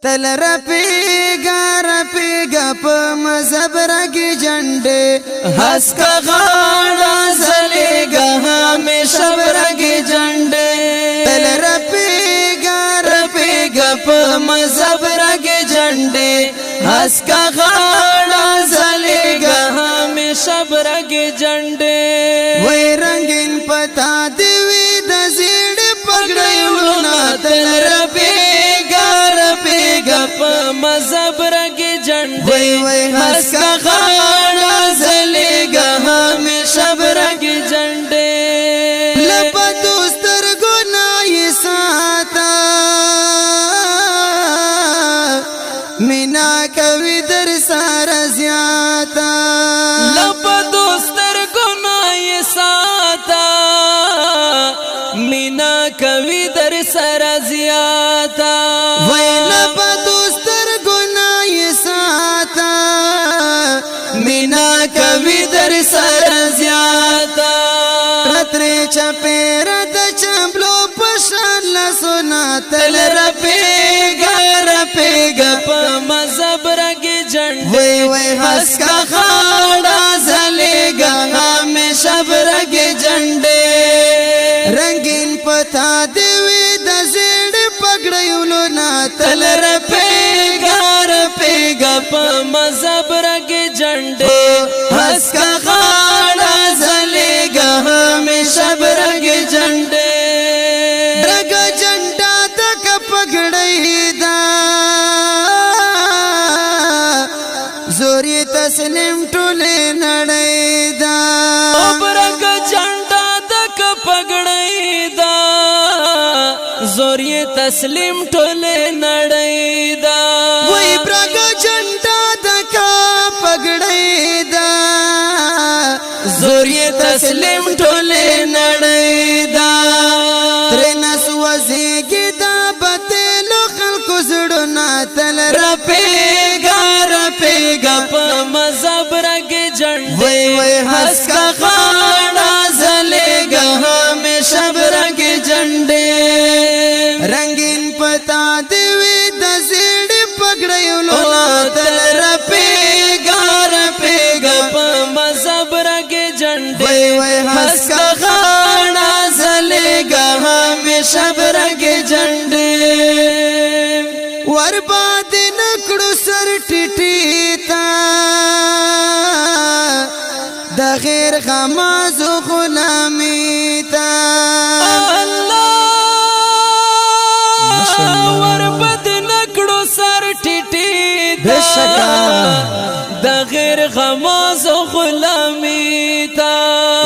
تل رپیگا پا مذہب رگی جنڈے ہس کا غاڑا زلیگا ہمیشہ برگی جنڈے تل رپیگا پا مذہب رگی جنڈے ہس کا غاڑا زلیگا ہمیشہ برگی جنڈے وی رنگین پتا دیوی دزیڑ پگڑیونا تل رپیگا پا مذہب رگی جنڈے ہس کا غاڑا زلیگا ہمیشہ برگی جنڈے لپا دوستر گناہی ساتا مینا کوی در سارا زیاتا لپا دوستر گناہی ساتا مینا کوی در سارا زیاتا وی لپا دوستر گناہی ساتا مینا کوی در سارا زیاتا رتری چپیر دا چملو پشان لسونا تل رپیگا پا مذہب رگی جنڈے ہس کا خاڑا زلیگا ہمیشہ برگی جنڈے رنگین پتا دیوی دا زیڑ پگڑیولو نا تل رپیگا پا مذہب رگی جنڈے ہس کا خاڑا زلیگا ہمیشہ برگی جنڈے رگا جنڈا تک پگڑی دا زوری تسلیم ٹولے نڑی دا رگا جنڈا تک پگڑی دا زوری تسلیم ٹولے نڑی دا وی برگا جنڈا تک پگڑی دا زوری تسلیم ٹولے نڑی دا ترنس وزیگی دا بتیلو خلق زڑنا تل رپیگا پا مذہب رگی جنڈے ہس کا خاڑا زلیگا ہمیشہ برگی جنڈے رنگین پتا دیوی دا زیڑ پگڑیولو تل رپیگا پا مذہب رگی جنڈے ہس کا خاڑا زلیگا ہمیشہ برگی جنڈے ورباد نکڑو سر ٹیٹیتا دا غیر غماز و غلامیتا ورباد نکڑو سر ٹیٹیتا دا غیر غماز و غلامیتا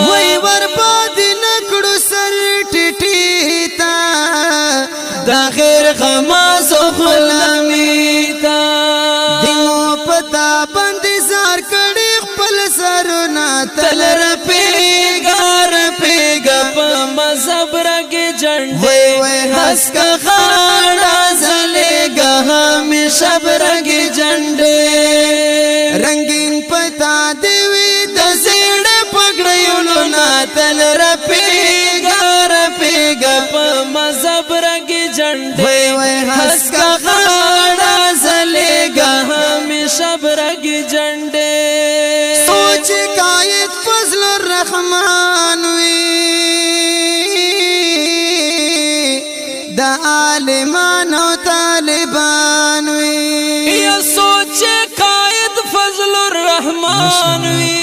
وی ورباد نکڑو سر ٹیٹیتا دا غیر غماز و غلامیتا دیمو پتا بندی زار کڑی خپل سرونا تل رپیگا پا مذہب رگی جنڈے ہس کا خاڑا زلیگا ہمیشہ برگی جنڈے رنگین پتا دیوی دا زیڑ پگڑیولو نا تل رپیگا پا مذہب رگی جنڈے ہس کا خاڑا زلیگا ہمیشہ برگی جنڈے سوچ قائد فضل الرحمن وی دا عالمان و طالبان وی یا سوچ قائد فضل الرحمن وی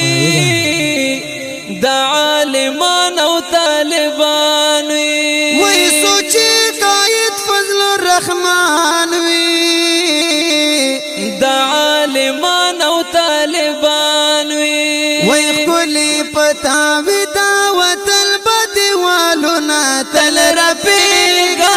دا عالمان و طالبان وی سوچ قائد فضل الرحمن وی دا عالمان و طالبان وی خلی پتاوی دعوت البدی والونا تل رپیگا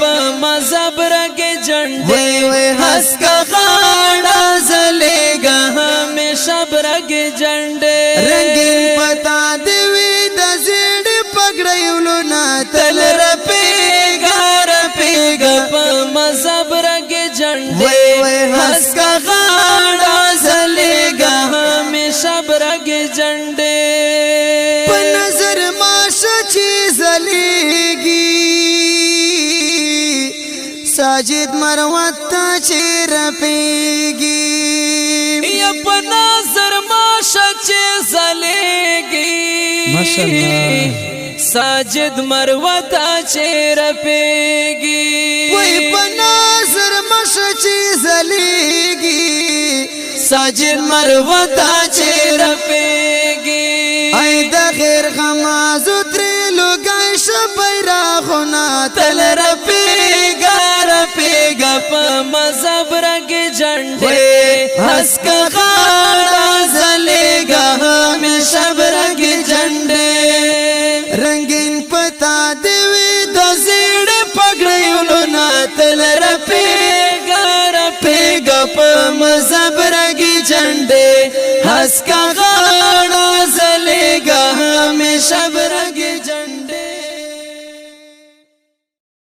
پا مذہب رگی جنڈے ہس کا خاڑا زلیگا ہمیشہ برگی جنڈے رنگین پتا دیوی دا زیڑ پگڑیولو نا تل رپیگا پا مذہب رگی جنڈے ہس کا خاڑا زلیگا ہمیشہ برگی جنڈے پا نظر ماشا چیز لیگی ساجد مروت تا چه رپیگی یا پناظر ماشا چه زلیگی ماشاءاللہ ساجد مروتا چه رپیگی وی پناظر ماشا چه زلیگی ساجد مروتا چه رپیگی ای دا خیر غمازو تریلو گیش بیراخونا تل رپیگا رپیگا پا مذہب رگ جنڈے ہسکا غاڑا زلیگا ہمیشہ برگ جنڈے رنگین پتا دیوی دو زیڑ پگڑیولو نا تل رپیگا رپیگا پا مذہب رگ جنڈے ہسکا غاڑا